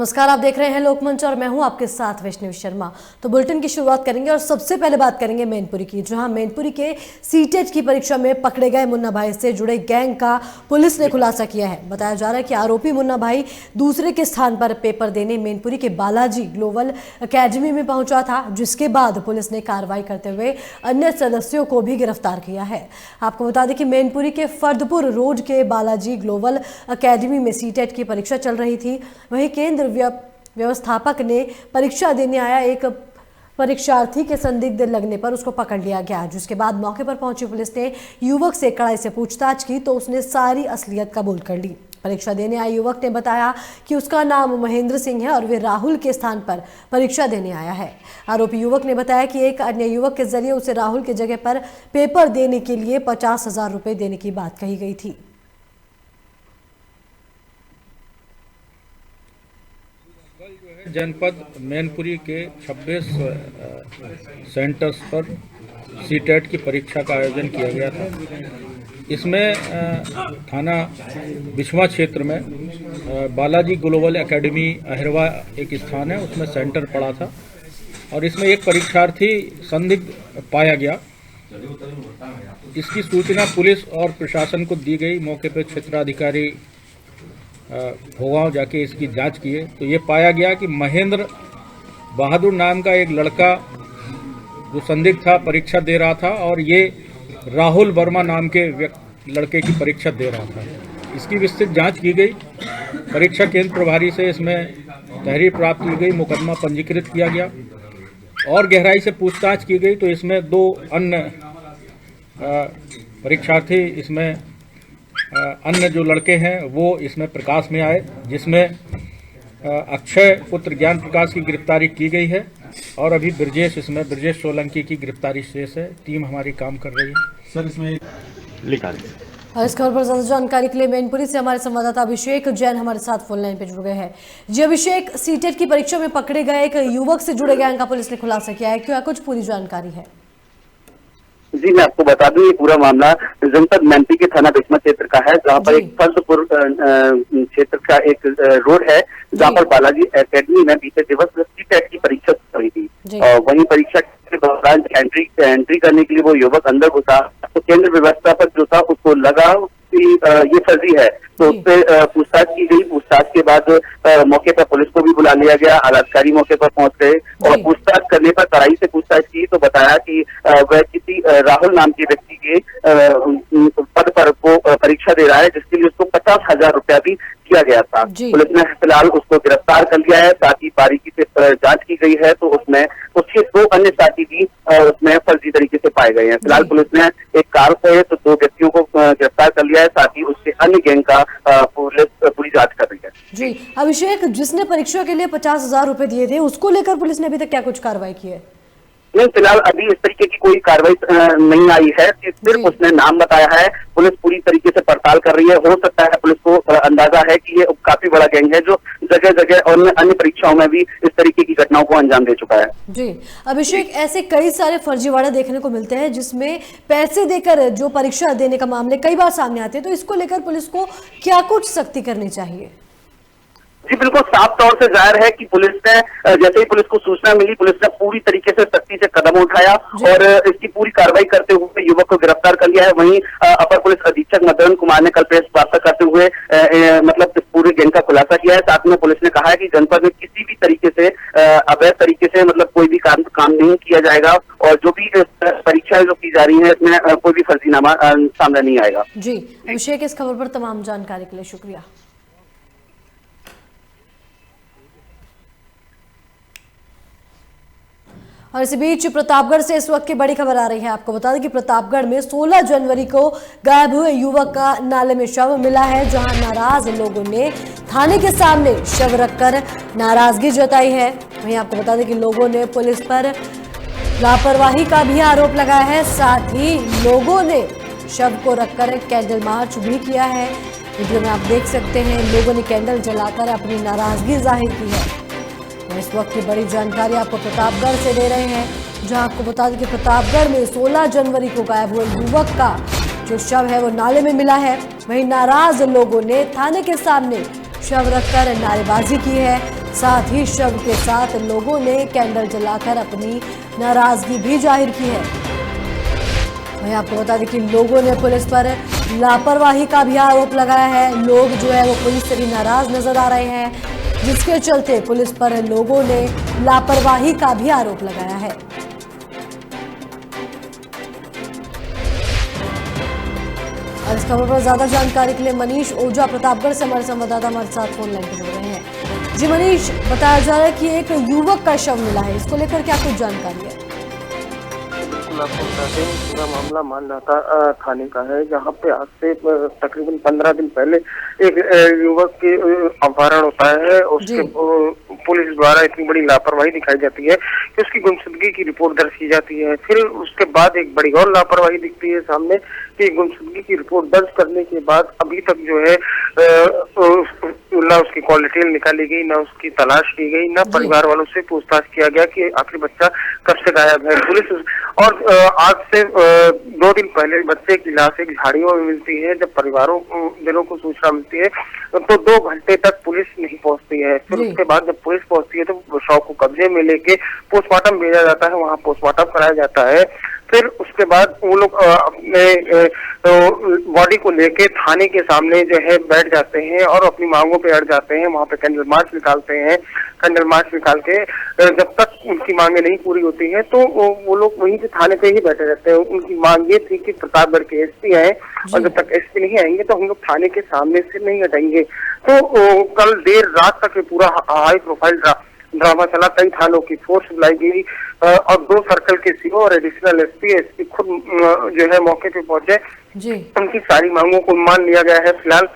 नमस्कार, आप देख रहे हैं लोकमंच और मैं हूं आपके साथ वैष्णवी शर्मा। तो बुलेटिन की शुरुआत करेंगे और सबसे पहले बात करेंगे मैनपुरी की, जहां मैनपुरी के सीटेट की परीक्षा में पकड़े गए मुन्ना भाई से जुड़े गैंग का पुलिस ने खुलासा किया है। बताया जा रहा है कि आरोपी मुन्ना भाई दूसरे के स्थान पर पेपर देने मैनपुरी के बालाजी ग्लोबल अकेडमी में पहुंचा था, जिसके बाद पुलिस ने कार्रवाई करते हुए अन्य सदस्यों को भी गिरफ्तार किया है। आपको बता दें कि मैनपुरी के फर्दपुर रोड के बालाजी ग्लोबल अकेडमी में सीटेट की परीक्षा चल रही थी। वहीं केंद्र व्यवस्थापक ने परीक्षा देने आया एक परीक्षार्थी के संदिग्ध लगने पर उसको पकड़ लिया गया, जिसके बाद मौके पर पहुंची पुलिस ने युवक से कड़ाई से पूछताछ की तो उसने सारी असलियत कबूल कर ली। परीक्षा देने आए युवक ने बताया कि उसका नाम महेंद्र सिंह है और वे राहुल के स्थान पर परीक्षा देने आया है। आरोपी युवक ने बताया कि एक अन्य युवक के जरिए उसे राहुल की जगह पर पेपर देने के लिए 50,000 रुपए देने की बात कही गई थी। जनपद मैनपुरी के 26 सेंटर्स पर सीटेट की परीक्षा का आयोजन किया गया था। इसमें थाना बिछवा क्षेत्र में बालाजी ग्लोबल एकेडमी अहिरवा एक स्थान है, उसमें सेंटर पड़ा था और इसमें एक परीक्षार्थी संदिग्ध पाया गया। इसकी सूचना पुलिस और प्रशासन को दी गई। मौके पर क्षेत्राधिकारी भोगांव जाके इसकी जांच किए तो ये पाया गया कि महेंद्र बहादुर नाम का एक लड़का जो संदिग्ध था परीक्षा दे रहा था और ये राहुल वर्मा नाम के लड़के की परीक्षा दे रहा था। इसकी विस्तृत जांच की गई। परीक्षा केंद्र प्रभारी से इसमें तहरीर प्राप्त की गई, मुकदमा पंजीकृत किया गया और गहराई से पूछताछ की गई तो इसमें 2 अन्य परीक्षार्थी इसमें अन्य जो लड़के हैं वो इसमें प्रकाश में आए, जिसमें अक्षय पुत्र ज्ञान प्रकाश की गिरफ्तारी की गई है और अभी ब्रजेश सोलंकी की गिरफ्तारी शेष है। टीम हमारी काम कर रही है। सर इसमें लिखा है। और इस खबर पर ज्यादा जानकारी के लिए मैनपुरी से हमारे संवाददाता अभिषेक जैन हमारे साथ फोन लाइन पे जुड़ गए हैं। जी अभिषेक, सीटेट की परीक्षा में पकड़े गए एक युवक से जुड़े गैंग का पुलिस ने खुलासा किया है, क्या कुछ पूरी जानकारी है? जी मैं आपको बता दूं, ये पूरा मामला जनपद मैनपुरी के थाना बिछवा क्षेत्र का है, जहां पर एक फर्दपुर क्षेत्र का एक रोड है, जहां पर बालाजी एकेडमी में बीते दिवस सीटेट की परीक्षा चल रही थी और वहीं परीक्षा के दौरान एंट्री करने के लिए वो युवक अंदर घुसा तो केंद्र व्यवस्थापक जो था उसको लगा कि ये फर्जी है, तो उससे पूछताछ की गई। पूछताछ के बाद मौके पर पुलिस को भी बुला लिया गया। आलाधिकारी मौके पर पहुंच गए और पूछताछ करने पर कड़ाई से पूछताछ की तो बताया कि वह किसी राहुल नाम के व्यक्ति के पद पर वो परीक्षा दे रहा है, जिसके लिए उसको 50,000 रुपया भी दिया गया था। पुलिस ने फिलहाल उसको गिरफ्तार कर लिया है। साथ ही बारीकी से जांच की गई है तो उसमें उसके 2 अन्य साथी भी उसमें फर्जी तरीके से पाए गए हैं। फिलहाल पुलिस ने एक कार से तो 2 व्यक्तियों को गिरफ्तार कर लिया है, साथ ही उसके अन्य गैंग का पुलिस पूरी जांच कर रही है। जी अभिषेक, जिसने परीक्षा के लिए 50,000 रुपए दिए थे उसको लेकर पुलिस ने अभी तक क्या कुछ कार्रवाई की है? नहीं, फिलहाल अभी इस तरीके की कोई कार्रवाई नहीं आई है, सिर्फ उसने नाम बताया है। पुलिस पूरी तरीके से पड़ताल कर रही है। हो सकता है पुलिस को अंदाजा है कि ये काफी बड़ा गैंग है जो जगह जगह और अन्य परीक्षाओं में भी इस तरीके की घटनाओं को अंजाम दे चुका है। जी अभिषेक, ऐसे कई सारे फर्जीवाड़े देखने को मिलते हैं जिसमें पैसे देकर जो परीक्षा देने का मामले कई बार सामने आते हैं, तो इसको लेकर पुलिस को क्या कुछ सख्ती करनी चाहिए? जी बिल्कुल, साफ तौर से जाहिर है कि पुलिस ने जैसे ही पुलिस को सूचना मिली, पुलिस ने पूरी तरीके से सख्ती से कदम उठाया और इसकी पूरी कार्रवाई करते हुए युवक को गिरफ्तार कर लिया है। वहीं अपर पुलिस अधीक्षक मदन कुमार ने कल प्रेस वार्ता करते हुए मतलब इस पूरे गैंग का खुलासा किया है। साथ में पुलिस ने कहा है कि जनपद में किसी भी तरीके से अवैध तरीके से मतलब कोई भी काम नहीं किया जाएगा और जो भी परीक्षाएं जो की जा रही है इसमें कोई भी फर्जीनामा सामने नहीं आएगा। जी अभिषेक, इस खबर पर तमाम जानकारी के लिए शुक्रिया। और इसी बीच प्रतापगढ़ से इस वक्त की बड़ी खबर आ रही है। आपको बता दें कि प्रतापगढ़ में 16 जनवरी को गायब हुए युवक का नाले में शव मिला है, जहां नाराज लोगों ने थाने के सामने शव रखकर नाराजगी जताई है। वहीं आपको बता दें कि लोगों ने पुलिस पर लापरवाही का भी आरोप लगाया है। साथ ही लोगों ने शव को रखकर कैंडल मार्च भी किया है। वीडियो में आप देख सकते हैं लोगों ने कैंडल जलाकर अपनी नाराजगी जाहिर की है। इस वक्त की बड़ी जानकारी आपको प्रतापगढ़ से दे रहे हैं, जहां आपको बता दें कि प्रतापगढ़ में 16 जनवरी को गायब हुए युवक का जो शव है वो नाले में मिला है। वहीं नाराज लोगों ने थाने के सामने शव रखकर नारेबाजी की है। साथ ही शव के साथ लोगों ने कैंडल जलाकर अपनी नाराजगी भी जाहिर की है। वहीं आपको बता दें कि लोगों ने पुलिस पर लापरवाही का भी आरोप लगाया है। लोग जो है वो पुलिस से भी नाराज नजर आ रहे हैं, जिसके चलते पुलिस पर लोगों ने लापरवाही का भी आरोप लगाया है। और इस खबर पर ज्यादा जानकारी के लिए मनीष ओझा प्रतापगढ़ से हमारे संवाददाता हमारे साथ फोन लाइन पर जुड़ रहे हैं। जी मनीष, बताया जा रहा है कि एक युवक का शव मिला है, इसको लेकर क्या कुछ जानकारी है? बिल्कुल, आपको बता दें पूरा मामला मानदाता थाने का है, जहां पे आज से तकरीबन 15 दिन पहले एक युवक के अपहरण होता है। उसके पुलिस द्वारा इतनी बड़ी लापरवाही दिखाई जाती है कि उसकी गुमशुदगी की रिपोर्ट दर्ज की जाती है। फिर उसके बाद एक बड़ी और लापरवाही दिखती है सामने कि गुमशुदगी की रिपोर्ट दर्ज करने के बाद अभी तक जो है ना उसकी कॉल डिटेल निकाली गई, ना उसकी तलाश की गई, ना परिवार वालों से पूछताछ किया गया कि आखिर बच्चा कब से गायब है। पुलिस और आज से 2 दिन पहले बच्चे की लाश एक झाड़ियों में मिलती है। जब परिवारों दिनों को सूचना मिलती है तो 2 घंटे तक पुलिस नहीं पहुंचती है। फिर उसके बाद जब पुलिस पहुंचती है तो शव को कब्जे में लेके पोस्टमार्टम भेजा जाता है, वहाँ पोस्टमार्टम कराया जाता है। फिर उसके बाद वो लोग अपने बॉडी को लेके थाने के सामने जो है बैठ जाते हैं और अपनी मांगों पे अड़ जाते हैं। वहाँ पे कैंडल मार्च निकालते हैं। कैंडल मार्च निकाल के जब तक उनकी मांगे नहीं पूरी होती हैं तो वो लोग वहीं पे थाने पे ही बैठे रहते हैं। उनकी मांग ये थी कि प्रतापगढ़ के एसपी आए और जब तक एसपी नहीं आएंगे तो हम लोग थाने के सामने से नहीं हटेंगे। तो कल देर रात तक पूरा हाई प्रोफाइल ड्रामा चला। कई थानों की फोर्स बुलाई गई और 2 सर्कल के सीओ और एडिशनल एसपी खुद जो है मौके पे पहुंचे। उनकी सारी मांगों को मान लिया गया है। फिलहाल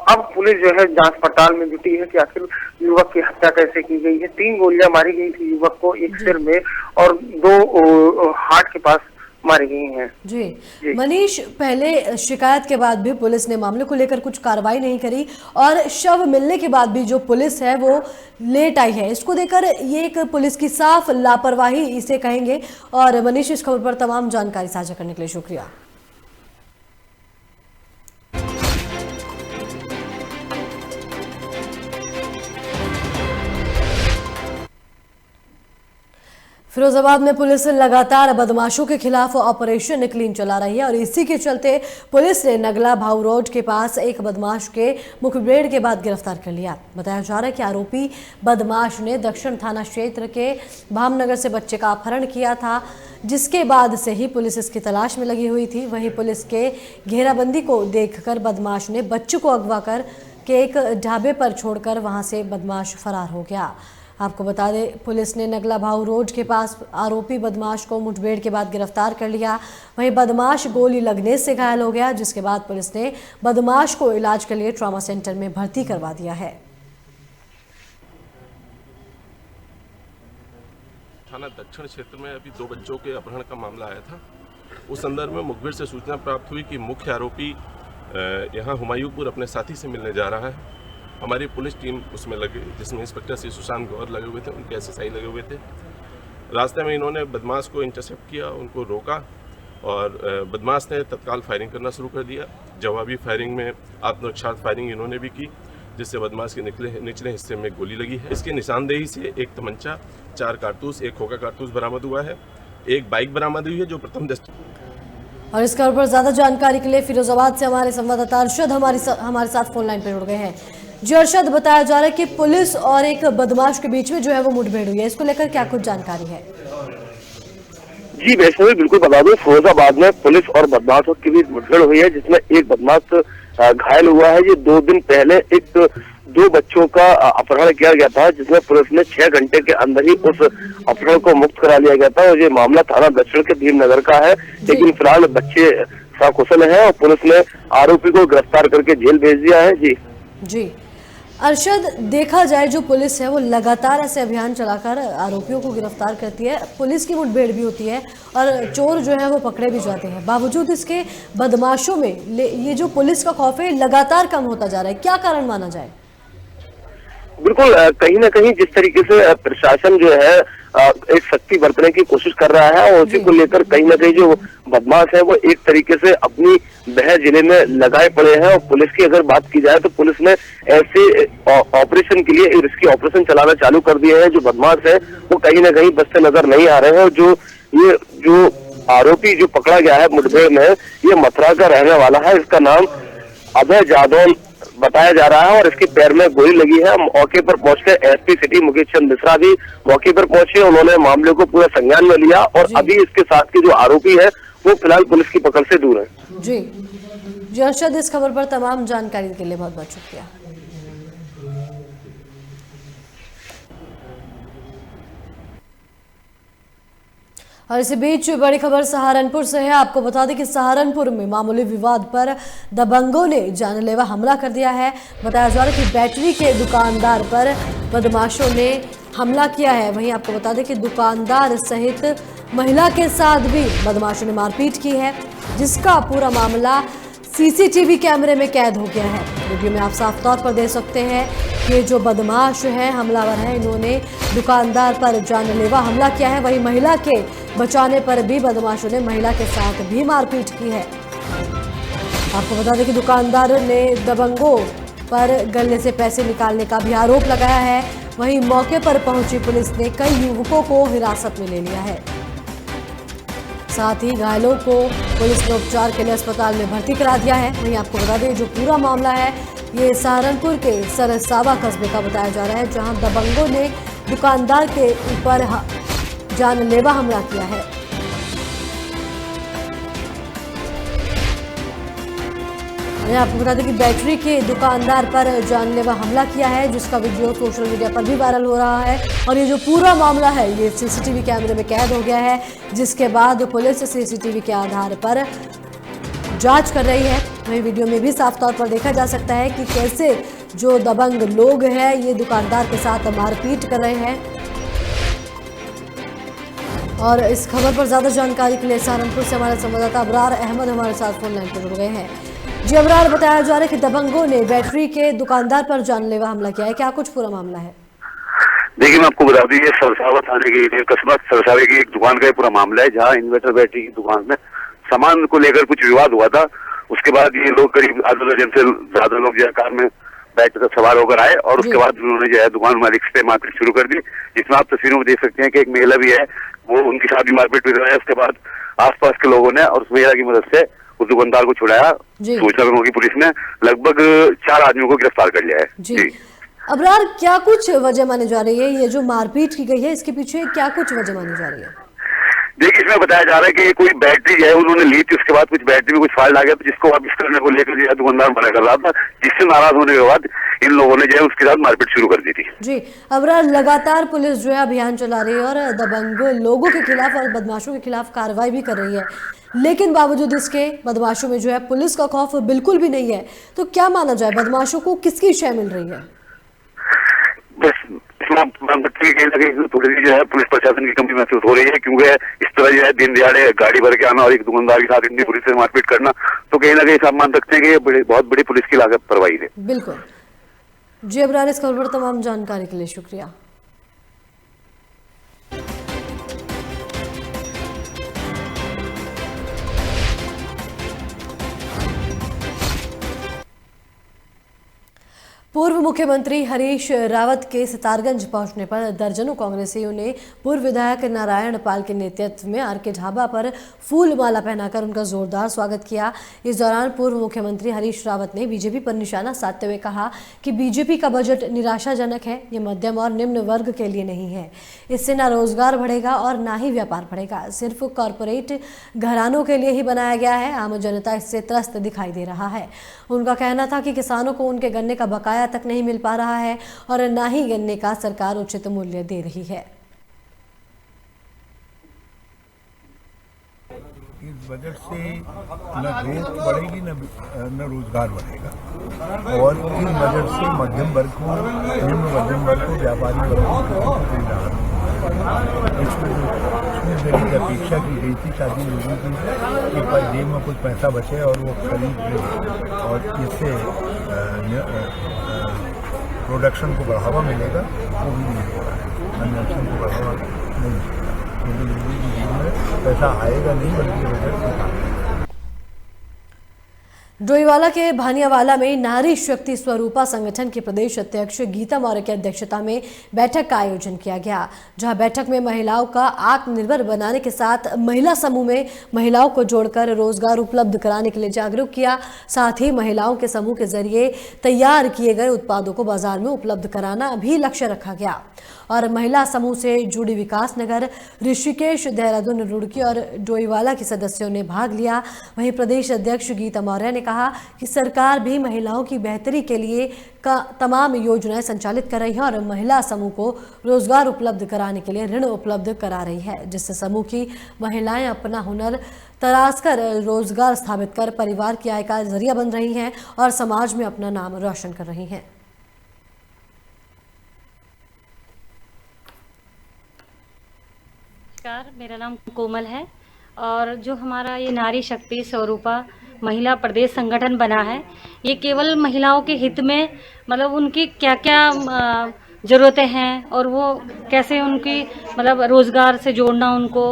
अब पुलिस जो है जांच पड़ताल में जुटी है कि आखिर युवक की हत्या कैसे की गई है। 3 गोलियां मारी गई थी युवक को, एक सिर में और 2 हार्ट के पास मारी गई हैं। जी मनीष, पहले शिकायत के बाद भी पुलिस ने मामले को लेकर कुछ कार्रवाई नहीं करी और शव मिलने के बाद भी जो पुलिस है वो लेट आई है। इसको देखकर ये एक पुलिस की साफ लापरवाही इसे कहेंगे। और मनीष, इस खबर पर तमाम जानकारी साझा करने के लिए शुक्रिया। फिरोजाबाद में पुलिस लगातार बदमाशों के खिलाफ ऑपरेशन क्लीन चला रही है और इसी के चलते पुलिस ने नगला भाऊ रोड के पास एक बदमाश के मुखबिर के बाद गिरफ्तार कर लिया। बताया जा रहा है कि आरोपी बदमाश ने दक्षिण थाना क्षेत्र के भामनगर से बच्चे का अपहरण किया था, जिसके बाद से ही पुलिस इसकी तलाश में लगी हुई थी। वहीं पुलिस के घेराबंदी को देखकर बदमाश ने बच्चे को अगवा कर के एक ढाबे पर छोड़कर वहां से बदमाश फरार हो गया। आपको बता दें, पुलिस ने नगला भाऊ रोड के पास आरोपी बदमाश को मुठभेड़ के बाद गिरफ्तार कर लिया। वहीं बदमाश गोली लगने से घायल हो गया, जिसके बाद पुलिस ने बदमाश को इलाज के लिए ट्रॉमा सेंटर में भर्ती करवा दिया है। थाना दक्षिण क्षेत्र में अभी 2 बच्चों के अपहरण का मामला आया था। उस संदर्भ में मुखबिर से सूचना प्राप्त हुई कि मुख्य आरोपी यहाँ हुमायूंपुर अपने साथी से मिलने जा रहा है। हमारी पुलिस टीम उसमें लगी, जिसमें इंस्पेक्टर श्री सुशांत गौर लगे हुए थे, उनके एसएसआई लगे हुए थे। रास्ते में इन्होंने बदमाश को इंटरसेप्ट किया, उनको रोका और बदमाश ने तत्काल फायरिंग करना शुरू कर दिया। जवाबी फायरिंग में आत्मरक्षा फायरिंग इन्होंने भी की, जिससे बदमाश के निचले हिस्से में गोली लगी है। इसकी निशानदेही से एक तमंचा, 4 कारतूस, एक खोखा कारतूस बरामद हुआ है। एक बाइक बरामद हुई है जो प्रथम दृष्टि। और इस खबर पर ज्यादा जानकारी के लिए फिरोजाबाद से हमारे संवाददाता अरशद हमारे साथ फोन लाइन पर जुड़ गए हैं। जी अरशद, बताया जा रहा है कि पुलिस और एक बदमाश के बीच में जो है वो मुठभेड़ हुई है, इसको लेकर क्या कुछ जानकारी है? जी वैष्णवी, बिल्कुल बता दूं, फिरोजाबाद में पुलिस और बदमाशों के बीच मुठभेड़ हुई है, जिसमें एक बदमाश घायल हुआ है। ये 2 दिन पहले 2 बच्चों का अपहरण किया गया था, जिसमें पुलिस ने 6 घंटे के अंदर ही उस अपहरण को मुक्त करा लिया गया था। और ये मामला थाना दक्षिण के भीमनगर का है, लेकिन फिलहाल बच्चे सकुशल हैं और पुलिस ने आरोपी को गिरफ्तार करके जेल भेज दिया है। जी अरशद, देखा जाए जो पुलिस है वो लगातार ऐसे अभियान चलाकर आरोपियों को गिरफ्तार करती है, पुलिस की मुठभेड़ भी होती है और चोर जो है वो पकड़े भी जाते हैं। बावजूद इसके बदमाशों में ये जो पुलिस का खौफ है लगातार कम होता जा रहा है, क्या कारण माना जाए? बिल्कुल, कहीं ना कहीं जिस तरीके से प्रशासन जो है एक सख्ती बरतने की कोशिश कर रहा है और उसी को लेकर कहीं ना कहीं जो बदमाश है वो एक तरीके से अपनी बह जिले में लगाए पड़े हैं। और पुलिस की अगर बात की जाए तो पुलिस ने ऐसे ऑपरेशन के लिए रिस्की ऑपरेशन चलाना चालू कर दिए हैं। जो बदमाश है वो कहीं ना कहीं बचते नजर नहीं आ रहे हैं। और जो आरोपी जो पकड़ा गया है मुठभेड़ में, ये मथुरा का रहने वाला है। इसका नाम अभय जादव बताया जा रहा है और इसके पैर में गोली लगी है। मौके पर पहुंचकर एसपी सिटी मुकेश चंद मिश्रा भी मौके पर पहुंचे। उन्होंने मामले को पूरा संज्ञान में लिया और अभी इसके साथ के जो आरोपी है वो फिलहाल पुलिस की पकड़ से दूर है। जी अर्शद, इस खबर पर तमाम जानकारी के लिए बहुत बहुत शुक्रिया। और इसी बीच बड़ी खबर सहारनपुर से है। आपको बता दें कि सहारनपुर में मामूली विवाद पर दबंगों ने जानलेवा हमला कर दिया है। बताया जा रहा है कि बैटरी के दुकानदार पर बदमाशों ने हमला किया है। वहीं आपको बता दें कि दुकानदार सहित महिला के साथ भी बदमाशों ने मारपीट की है, जिसका पूरा मामला सीसीटीवी कैमरे में कैद हो गया है। वीडियो में आप साफ तौर पर देख सकते हैं कि जो बदमाश हैं, हमलावर हैं, इन्होंने दुकानदार पर जानलेवा हमला किया है। वहीं महिला के बचाने पर भी बदमाशों ने महिला के साथ भी मारपीट की है। आपको बता दें कि दुकानदार ने दबंगों पर गले से पैसे निकालने का भी आरोप लगाया है। वहीं मौके पर पहुंची पुलिस ने कई युवकों को हिरासत में ले लिया है। साथ ही घायलों को पुलिस ने उपचार के लिए अस्पताल में भर्ती करा दिया है। वहीं आपको बता दें जो पूरा मामला है ये सहारनपुर के सरसावा कस्बे का बताया जा रहा है, जहां दबंगों ने दुकानदार के ऊपर जानलेवा हमला किया है। आपको बता दें कि बैटरी के दुकानदार पर जानलेवा हमला किया है, जिसका वीडियो सोशल मीडिया पर भी वायरल हो रहा है। और ये जो पूरा मामला है ये सीसीटीवी कैमरे में कैद हो गया है, जिसके बाद पुलिस सीसीटीवी के आधार पर जांच कर रही है। वहीं वीडियो में भी साफ तौर पर देखा जा सकता है कि कैसे जो दबंग लोग हैं ये दुकानदार के साथ मारपीट कर रहे हैं। और इस खबर पर ज्यादा जानकारी के लिए सहारनपुर से हमारे संवाददाता अबरार अहमद हमारे साथ फोन लाइन पर जुड़ गए हैं। जी अबरार, बताया जा रहा है कि दबंगों ने बैटरी के दुकानदार पर जानलेवा हमला किया है, क्या कुछ पूरा मामला है? देखिए, मैं आपको बता दूं, ये सरसावा थाने की कस्बा सरसावे की एक दुकान का पूरा मामला है, जहां इन्वर्टर बैटरी की दुकान में सामान को लेकर कुछ विवाद हुआ था। उसके बाद ये लोग करीब आधा दर्जन से ज्यादा लोग जो है कार में बैठ कर सवार होकर आए और उसके बाद उन्होंने जो है दुकान मालिक पे मारपीट शुरू कर दी, जिसमें आप तस्वीरों में देख सकते हैं कि एक महिला भी है, वो उनके साथ भी मारपीट भी कराया। उसके बाद आसपास के लोगों ने और उस महिला की मदद से उस दुकानदार को छुड़ाया। सूचना होगी पुलिस ने लगभग 4 आदमियों को गिरफ्तार कर लिया है। जी अबरार, क्या कुछ वजह मानी जा रही है? ये जो मारपीट की गई है इसके पीछे क्या कुछ वजह मानी जा रही है? देखिए, इसमें बताया जा रहा है कि कोई बैटरी है उन्होंने ली थी, उसके बाद कुछ बैटरी में कुछ फॉल्ट आ गया, तो जिसको वापस करने को लेकर जो है दुकानदार मना कर रहा था, जिससे नाराज होने के बाद इन लोगों ने जो है उसके साथ मारपीट शुरू कर दी थी। जी अबरार, लगातार पुलिस जो है अभियान चला रही है और दबंग लोगों के खिलाफ और बदमाशों के खिलाफ कार्रवाई भी कर रही है, लेकिन बावजूद इसके बदमाशों में जो है पुलिस का खौफ बिल्कुल भी नहीं है। तो क्या माना जाए, बदमाशों को किसकी शय मिल रही है? बस थोड़ी जो है पुलिस प्रशासन की कमी महसूस हो रही है, क्योंकि इस तरह जो है दिन दिहाड़े गाड़ी भर के आना और एक दुकानदार के साथ इतनी पुलिस से मारपीट करना, तो कहीं ना कहीं सब मान सकते हैं कि ये बहुत बड़ी पुलिस की लापरवाही है। बिल्कुल जी अबरार, इस खबर पर तमाम जानकारी के लिए शुक्रिया। पूर्व मुख्यमंत्री हरीश रावत के सितारगंज पहुंचने पर दर्जनों कांग्रेसियों ने पूर्व विधायक नारायण पाल के नेतृत्व में आरके ढाबा पर फूल माला पहनाकर उनका जोरदार स्वागत किया। इस दौरान पूर्व मुख्यमंत्री हरीश रावत ने बीजेपी पर निशाना साधते हुए कहा कि बीजेपी का बजट निराशाजनक है, ये मध्यम और निम्न वर्ग के लिए नहीं है। इससे ना रोजगार बढ़ेगा और ना ही व्यापार बढ़ेगा, सिर्फ कॉरपोरेट घरानों के लिए ही बनाया गया है। आम जनता इससे त्रस्त दिखाई दे रहा है। उनका कहना था कि किसानों को उनके गन्ने का बकाया तक नहीं मिल पा रहा है और न ही गन्ने का सरकार उचित मूल्य दे रही है। इस बजट से न ग्रोथ बढ़ेगी न रोजगार बढ़ेगा और इस बजट से मध्यम वर्ग को, निम्न मध्यम वर्ग को, व्यापारी वर्ग को कोई राहत नहीं। इसमें मेरी अपेक्षा की गई थी ताकि लोगों की एक बार जेब में कुछ पैसा बचे और वो खरीद ले और इससे प्रोडक्शन को बढ़ावा मिलेगा, वो भी नहीं हो रहा है। कंजम्पशन को बढ़ावा नहीं मिलेगा, क्योंकि निजी स्कूल में पैसा आएगा नहीं बल्कि रिजल्ट निकालेगा। डोईवाला के भानियावाला में नारी शक्ति स्वरूपा संगठन के प्रदेश अध्यक्ष गीता मौर्य की अध्यक्षता में बैठक का आयोजन किया गया, जहां बैठक में महिलाओं का आत्मनिर्भर बनाने के साथ महिला समूह में महिलाओं को जोड़कर रोजगार उपलब्ध कराने के लिए जागरूक किया। साथ ही महिलाओं के समूह के जरिए तैयार किए गए उत्पादों को बाजार में उपलब्ध कराना भी लक्ष्य रखा गया। और महिला समूह से जुड़ी विकासनगर, ऋषिकेश, देहरादून, रुड़की और डोईवाला के सदस्यों ने भाग लिया। वहीं प्रदेश अध्यक्ष गीता मौर्य ने कहा कि सरकार भी महिलाओं की बेहतरी के लिए तमाम योजनाएं संचालित कर रही है और महिला समूह को रोजगार उपलब्ध कराने के लिए ऋण उपलब्ध करा रही है, जिससे समूह की महिलाएं अपना हुनर तराशकर रोजगार स्थापित कर परिवार की आय का जरिया बन रही हैं और समाज में अपना नाम रोशन कर रही हैं। नमस्कार, मेरा नाम कोमल है और जो हमारा ये नारी शक्ति स्वरूपा महिला प्रदेश संगठन बना है, ये केवल महिलाओं के हित में, मतलब उनकी क्या क्या ज़रूरतें हैं और वो कैसे उनकी मतलब रोज़गार से जोड़ना उनको,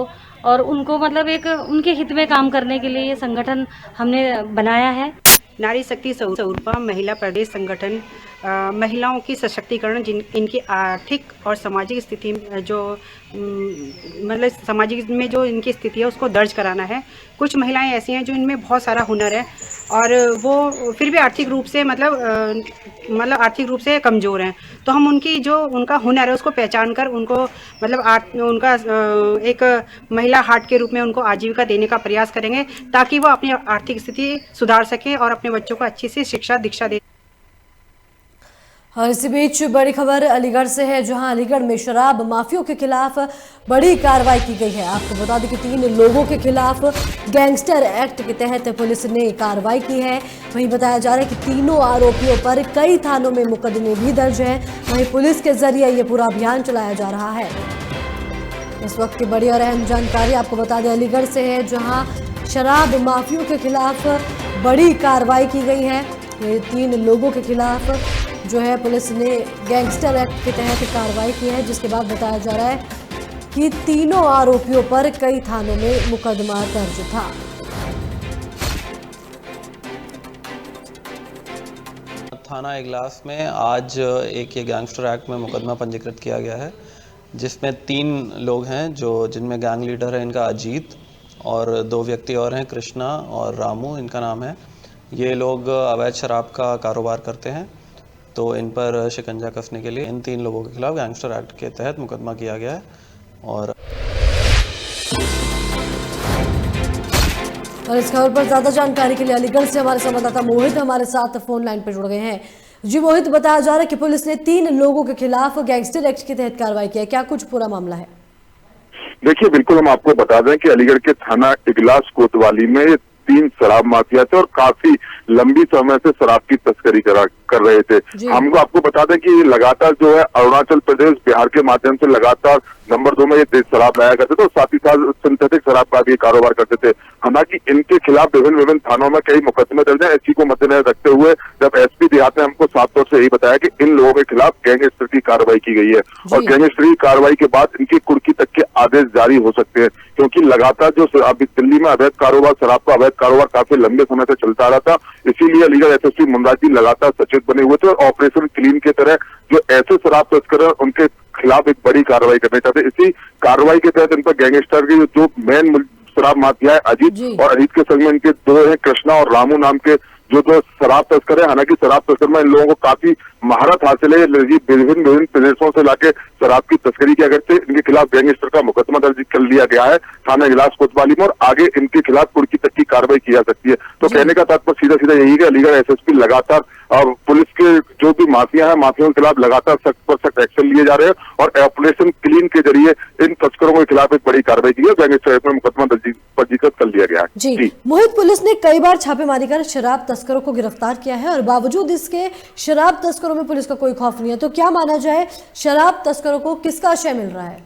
और उनको मतलब एक उनके हित में काम करने के लिए ये संगठन हमने बनाया है। नारी शक्ति स्वरूपा महिला प्रदेश संगठन महिलाओं की सशक्तिकरण, इनकी आर्थिक और सामाजिक स्थिति जो मतलब सामाजिक में जो इनकी स्थिति है उसको दर्ज कराना है। कुछ महिलाएं ऐसी हैं जो इनमें बहुत सारा हुनर है और वो फिर भी आर्थिक रूप से मतलब आर्थिक रूप से कमज़ोर हैं, तो हम उनकी जो उनका हुनर है उसको पहचान कर उनको मतलब उनका एक महिला हाट के रूप में उनको आजीविका देने का प्रयास करेंगे, ताकि वो अपनी आर्थिक स्थिति सुधार सकें और अपने बच्चों को अच्छी सी शिक्षा दीक्षा दे। और इसी बीच बड़ी खबर अलीगढ़ से है, जहां अलीगढ़ में शराब माफियों के खिलाफ बड़ी कार्रवाई की गई है। आपको बता दें कि 3 लोगों के खिलाफ गैंगस्टर एक्ट के तहत पुलिस ने कार्रवाई की है। वहीं बताया जा रहा है कि तीनों आरोपियों पर कई थानों में मुकदमे भी दर्ज हैं। वहीं पुलिस के जरिए ये पूरा अभियान चलाया जा रहा है। इस वक्त की बड़ी और अहम जानकारी आपको बता दें अलीगढ़ से है, जहाँ शराब माफियों के खिलाफ बड़ी कार्रवाई की गई है। ये 3 लोगों के खिलाफ जो है पुलिस ने गैंगस्टर एक्ट के तहत कार्रवाई की है, जिसके बाद बताया जा रहा है कि तीनों आरोपियों पर कई थानों में मुकदमा दर्ज था। थाना इगलास में आज एक ये गैंगस्टर एक्ट में मुकदमा पंजीकृत किया गया है, जिसमें 3 लोग हैं जिनमें गैंग लीडर है इनका अजीत और 2 व्यक्ति और हैं, कृष्णा और रामू इनका नाम है। ये लोग अवैध शराब का कारोबार करते हैं, तो इन पर शिकंजा कसने के लिए इन 3 लोगों के खिलाफ गैंगस्टर एक्ट के तहत मुकदमा किया गया है। और इस खबर पर ज्यादा जानकारी के लिए अलीगढ़ से हमारे संवाददाता मोहित हमारे साथ फोन लाइन पर जुड़ गए हैं। जी मोहित, बताया जा रहा है कि पुलिस ने 3 लोगों के खिलाफ गैंगस्टर एक्ट के तहत कार्रवाई की है, क्या कुछ पूरा मामला है? देखिए, बिल्कुल हम आपको बता दें कि अलीगढ़ के थाना इगलास कोतवाली में 3 शराब माफिया थे और काफी लंबी समय से शराब की तस्करी कर रहे थे। हमको आपको बता दें कि लगातार जो है अरुणाचल प्रदेश, बिहार के माध्यम से लगातार नंबर 2 में ये देश शराब लाया करते थे और साथ ही साथ सिंथेटिक शराब का भी कारोबार करते थे। हालांकि इनके खिलाफ विभिन्न थानों में कई मुकदमे दर्ज हैं। इसी को मद्देनजर रखते हुए जब एसपी देहात ने हमको साफ तौर से यही बताया कि इन लोगों के खिलाफ गैंगस्टर की कार्रवाई की गई है और गैंगस्टर की कार्रवाई के बाद इनकी कुर्की तक के आदेश जारी हो सकते हैं, क्योंकि लगातार जो अभी दिल्ली में अवैध कारोबार, शराब का अवैध कारोबार काफी लंबे समय से चलता आ रहा था। इसीलिए अलीगढ़ एसएसपी मुमराज जी लगातार सचेत बने हुए थे और ऑपरेशन क्लीन के तरह जो ऐसे शराब तस्कर हैं उनके खिलाफ एक बड़ी कार्रवाई करना चाहते। इसी कार्रवाई के तहत इन पर गैंगस्टर की जो मेन शराब माफिया है अजीत और अजीत के संग में इनके 2 हैं, कृष्णा और रामू नाम के जो शराब तस्कर है। हालांकि शराब तस्कर में इन लोगों को काफी महारत हासिल है, विभिन्न प्रदेशों से लाके शराब की तस्करी किया करते। इनके खिलाफ गैंगस्टर का मुकदमा दर्ज कर लिया गया है थाना इगलास कोतवाली में और आगे इनके खिलाफ कुर्की तक की कार्रवाई की जा सकती है। तो कहने का तात्पर्य सीधा यही है, अलीगढ़ एसएसपी लगातार और पुलिस के जो भी माफिया है, माफियाओं के खिलाफ लगातार सख्त पर सख्त एक्शन लिए जा रहे हैं और ऑपरेशन क्लीन के जरिए इन तस्करों के खिलाफ एक बड़ी कार्रवाई की है। गैंगस्टर में मुकदमा पंजीकृत कर लिया गया है। जी मोहित, पुलिस ने कई बार छापेमारी कर शराब तस्करों को गिरफ्तार किया है और बावजूद इसके शराब तस्करों में पुलिस का कोई खौफ नहीं है, तो क्या माना जाए शराब तस्करों को किसका आश्रय मिल रहा है?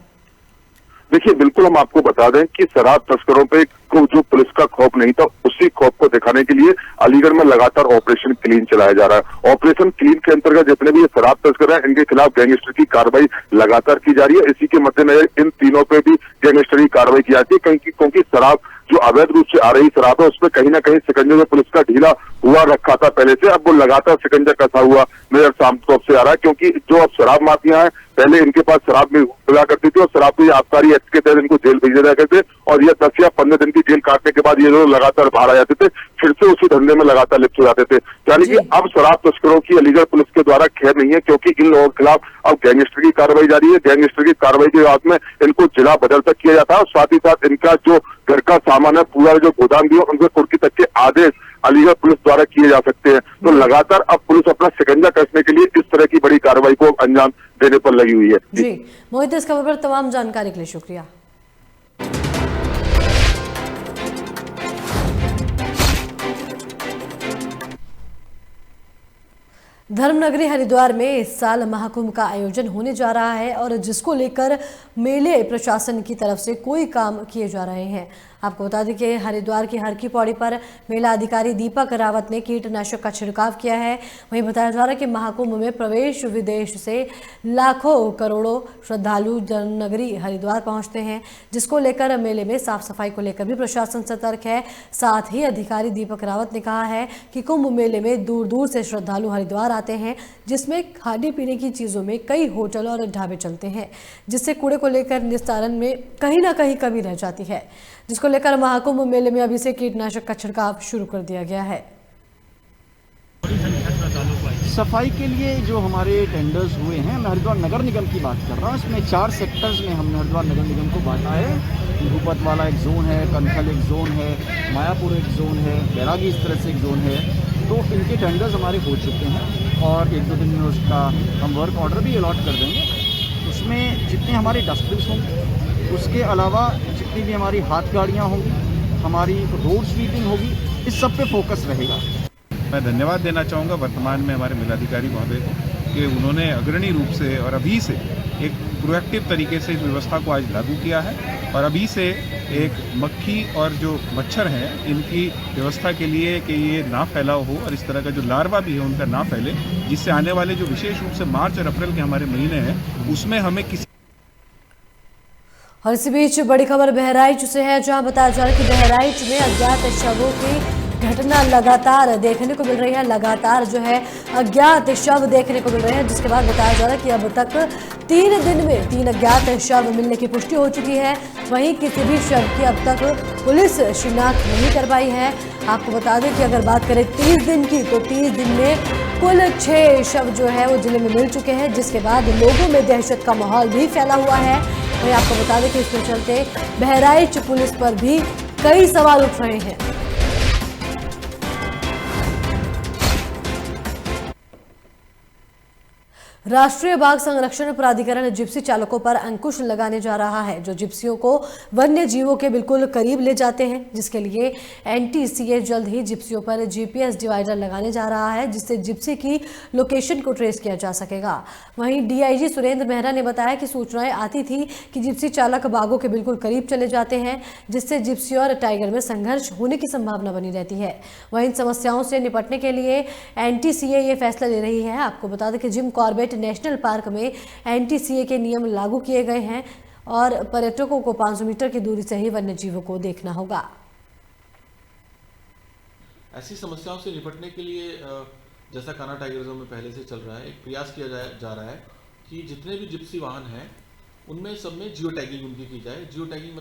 देखिए बिल्कुल हम आपको बता दें कि शराब तस्करों पे को जो पुलिस का खौफ नहीं था, उसी खौफ को दिखाने के लिए अलीगढ़ में लगातार ऑपरेशन क्लीन चलाया जा रहा है। ऑपरेशन क्लीन के अंतर्गत जितने भी ये शराब तस्कर हैं, इनके खिलाफ गैंगस्टर की कार्रवाई लगातार की जा रही है। इसी के मद्देनजर इन तीनों पे भी गैंगस्टर की कार्रवाई की जाती है, क्योंकि शराब जो अवैध रूप से आ रही शराब है, उसमें कहीं ना कहीं शिकंजा जो पुलिस का ढीला हुआ रखा था पहले से, अब वो लगातार शिकंजा कसा हुआ नजर साफ से आ रहा है। क्योंकि जो अब शराब माफिया है, पहले इनके पास शराब मिला करती थी और शराब के आबकारी एक्ट के तहत इनको जेल भेजे जाया करते, और ये 10 या 15 दिन की जेल काटने के बाद ये लोग लगातार बाहर आ जाते थे, फिर से उसी धंधे में लगातार लिप्त हो जाते थे। यानी कि अब शराब तस्करों की अलीगढ़ पुलिस के द्वारा खैर नहीं है, क्योंकि इन लोगों के खिलाफ अब गैंगस्टर की कार्रवाई जारी है। गैंगस्टर की कार्रवाई के बाद में इनको जिला बदल तक किया जाता है, और साथ ही साथ इनका जो घर का सामान है, पूरा जो गोदाम भी है, उनके कुर्की तक के आदेश अलीगढ़ पुलिस द्वारा किए जा सकते हैं। तो लगातार अब पुलिस अपना शिकंजा कसने के लिए इस तरह की बड़ी कार्रवाई को अंजाम देने पर लगी हुई है। जी मोहित, इस खबर पर तमाम जानकारी के लिए शुक्रिया। धर्मनगरी हरिद्वार में इस साल महाकुंभ का आयोजन होने जा रहा है, और जिसको लेकर मेले प्रशासन की तरफ से कोई काम किए जा रहे हैं। आपको बता दें कि हरिद्वार की हर की पौड़ी पर मेला अधिकारी दीपक रावत ने कीटनाशक का छिड़काव किया है। वहीं बताया जा रहा है कि महाकुंभ में प्रवेश विदेश से लाखों करोड़ों श्रद्धालु धर्मनगरी हरिद्वार पहुंचते हैं, जिसको लेकर मेले में साफ सफाई को लेकर भी प्रशासन सतर्क है। साथ ही अधिकारी दीपक रावत ने कहा है कि कुंभ मेले में दूर दूर से श्रद्धालु हरिद्वार आते हैं, जिसमें खाने पीने की चीज़ों में कई होटल और ढाबे चलते हैं, जिससे कूड़े को लेकर निस्तारण में कहीं ना कहीं कमी रह जाती है, जिसको लेकर महाकुंभ मेले में अभी से कीटनाशक का छिड़काव शुरू कर दिया गया है। सफाई के लिए जो हमारे टेंडर्स हुए हैं, मैं हरिद्वार नगर निगम की बात कर रहा हूँ, इसमें 4 सेक्टर्स में हमने हरिद्वार नगर निगम को बांटा है। भूपत वाला एक जोन है, कनखल एक जोन है, मायापुर एक जोन है, बैरागी इस तरह से एक जोन है। तो इनके टेंडर्स हमारे हो चुके हैं, और 1-2 दिन में उसका हम वर्क ऑर्डर भी अलॉट कर देंगे। उसमें जितने हमारे डस्टबिन होंगे, उसके अलावा जितनी भी हमारी हाथ गाड़ियाँ होंगी, हमारी रोड स्वीपिंग होगी, इस सब पे फोकस रहेगा। मैं धन्यवाद देना चाहूँगा वर्तमान में हमारे मेलाधिकारी महोदय को कि उन्होंने अग्रणी रूप से और अभी से एक प्रोएक्टिव तरीके से इस व्यवस्था को आज लागू किया है, और अभी से एक मक्खी और जो मच्छर हैं इनकी व्यवस्था के लिए कि ये ना फैलाव हो, और इस तरह का जो लार्वा भी है उनका ना फैले, जिससे आने वाले जो विशेष रूप से मार्च और अप्रैल के हमारे महीने हैं उसमें हमें किसी। और इसी बीच बड़ी खबर बहराइच से है, जहां बताया जा रहा है कि बहराइच में अज्ञात शवों की घटना लगातार देखने को मिल रही है। लगातार जो है अज्ञात शव देखने को मिल रहे हैं, जिसके बाद बताया जा रहा है कि अब तक 3 दिन में 3 अज्ञात शव मिलने की पुष्टि हो चुकी है। वहीं किसी भी शव की अब तक पुलिस शिनाख्त नहीं कर पाई है। आपको बता दें कि अगर बात करें 30 दिन की, तो 30 दिन में कुल 6 शव जो है वो जिले में मिल चुके हैं, जिसके बाद लोगों में दहशत का माहौल भी फैला हुआ है। वहीं आपको बता दें कि इसके चलते बहराइच पुलिस पर भी कई सवाल उठ रहे हैं। राष्ट्रीय बाघ संरक्षण प्राधिकरण जिप्सी चालकों पर अंकुश लगाने जा रहा है, जो जिप्सियों को वन्य जीवों के बिल्कुल करीब ले जाते हैं, जिसके लिए एनटीसीए जल्द ही जिप्सियों पर जीपीएस डिवाइडर लगाने जा रहा है, जिससे जिप्सी की लोकेशन को ट्रेस किया जा सकेगा। वहीं डीआईजी सुरेंद्र मेहरा ने बताया कि सूचनाएं आती थी कि जिप्सी चालक बाघों के बिल्कुल करीब चले जाते हैं, जिससे जिप्सी और टाइगर में संघर्ष होने की संभावना बनी रहती है। वहीं इन समस्याओं से निपटने के लिए एनटीसीए ये फैसला ले रही है। आपको बता दें कि जिम कॉर्बेट नेशनल पार्क में एनटीसीए के नियम लागू किए गए हैं, और पर्यटकों को 500 मीटर की दूरी से ही वन्य जीवों को देखना होगा। ऐसी समस्याओं से निपटने के लिए जैसा कान्हा टाइगर जोन में पहले से चल रहा है, एक प्रयास किया जा रहा है कि जितने भी जिप्सी वाहन हैं उनमें सब में जियो टैगिंग उनकी की जाए। जियो टैगिंग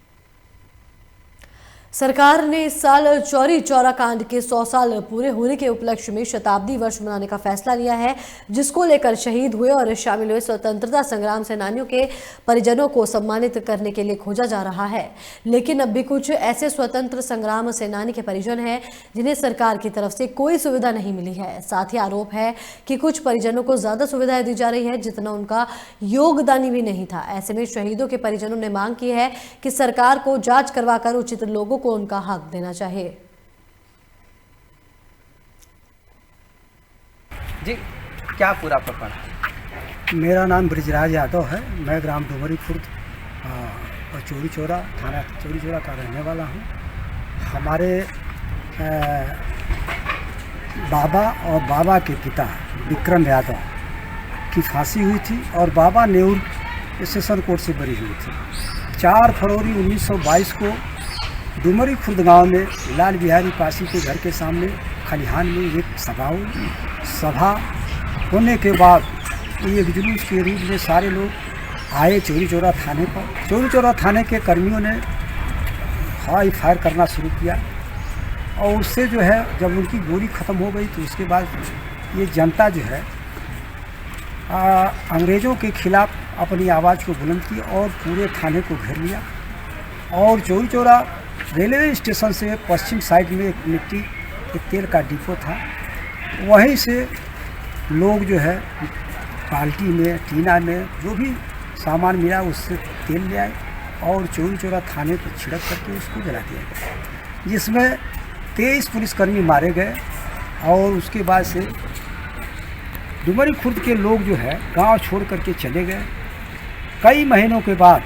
सरकार ने इस साल चौरी चौरा कांड के 100 साल पूरे होने के उपलक्ष्य में शताब्दी वर्ष मनाने का फैसला लिया है, जिसको लेकर शहीद हुए और शामिल हुए स्वतंत्रता संग्राम सेनानियों के परिजनों को सम्मानित करने के लिए खोजा जा रहा है। लेकिन अब भी कुछ ऐसे स्वतंत्र संग्राम सेनानी के परिजन हैं जिन्हें सरकार की तरफ से कोई सुविधा नहीं मिली है। साथ ही आरोप है कि कुछ परिजनों को ज्यादा सुविधाएं दी जा रही है जितना उनका योगदान भी नहीं था। ऐसे में शहीदों के परिजनों ने मांग की है कि सरकार को जांच करवाकर उचित लोगों को उनका हक देना चाहिए। जी, क्या पूरा प्रकरण? मेरा नाम ब्रिजराज यादव है, मैं ग्राम डुमरी खुर्द और चौरी चौरा थाना चौरी चौरा का रहने वाला हूँ। हमारे बाबा और बाबा के पिता विक्रम यादव की फांसी हुई थी और बाबा नेऊर सेशन कोर्ट से बरी हुई थी। 4 फरवरी 1922 को डुमरी खुर्द गांव में लाल बिहारी पासी के घर के सामने खलिहान में एक सभा होने के बाद एक जुलूस के रूप में सारे लोग आए चौरी चौरा थाने पर। चौरी चौरा थाने के कर्मियों ने हवाई फायर करना शुरू किया और उससे जो है जब उनकी गोली ख़त्म हो गई तो उसके बाद ये जनता जो है अंग्रेज़ों के खिलाफ़ अपनी आवाज़ को बुलंद की और पूरे थाने को घेर लिया। और चौरी चौरा रेलवे स्टेशन से पश्चिम साइड में एक मिट्टी एक तेल का डिपो था, वहीं से लोग जो है बाल्टी में टीना में जो भी सामान मिला उससे तेल ले आए और चौरी चौरा थाने पर छिड़क करके उसको जला दिया गया, जिसमें 23 पुलिसकर्मी मारे गए। और उसके बाद से डुमरी खुर्द के लोग जो है गांव छोड़ करके चले गए। कई महीनों के बाद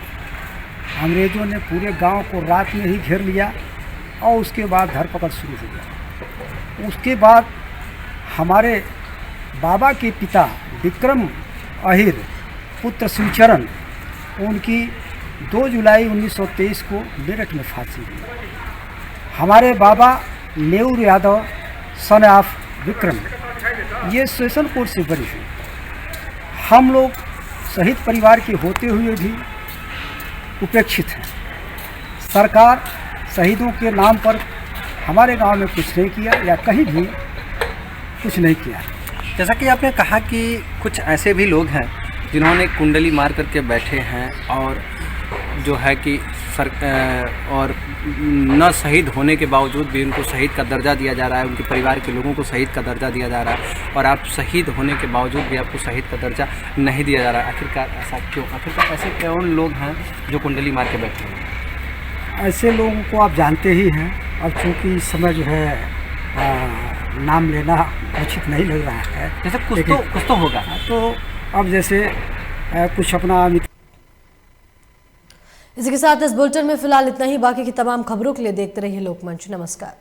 अंग्रेज़ों ने पूरे गांव को रात में ही घेर लिया और उसके बाद धरपकड़ शुरू हो गया। उसके बाद हमारे बाबा के पिता विक्रम अहिर पुत्र शिवचरण उनकी 2 जुलाई 1923 को मेरठ में फांसी हुई। हमारे बाबा नेऊर यादव सन ऑफ विक्रम ये सेशन कोर्ट से बरी हुई। हम लोग शहीद परिवार के होते हुए भी उपेक्षित हैं। सरकार शहीदों के नाम पर हमारे गांव में कुछ नहीं किया या कहीं भी कुछ नहीं किया। जैसा कि आपने कहा कि कुछ ऐसे भी लोग हैं जिन्होंने कुंडली मार करके बैठे हैं और जो है कि और न शहीद होने के बावजूद भी उनको शहीद का दर्जा दिया जा रहा है, उनके परिवार के लोगों को शहीद का दर्जा दिया जा रहा है और आप शहीद होने के बावजूद भी आपको शहीद का दर्जा नहीं दिया जा रहा है। आखिरकार ऐसा क्यों? आखिरकार ऐसे कौन लोग हैं जो कुंडली मार के बैठे हैं? ऐसे लोगों को आप जानते ही हैं। अब चूँकि इस समय जो है नाम लेना उचित नहीं लग रहा है। जैसे कुछ तो होगा। तो अब जैसे कुछ अपना इसी के साथ इस बुलेटिन में फिलहाल इतना ही। बाकी की तमाम खबरों के लिए देखते रहिए लोकमंच। नमस्कार।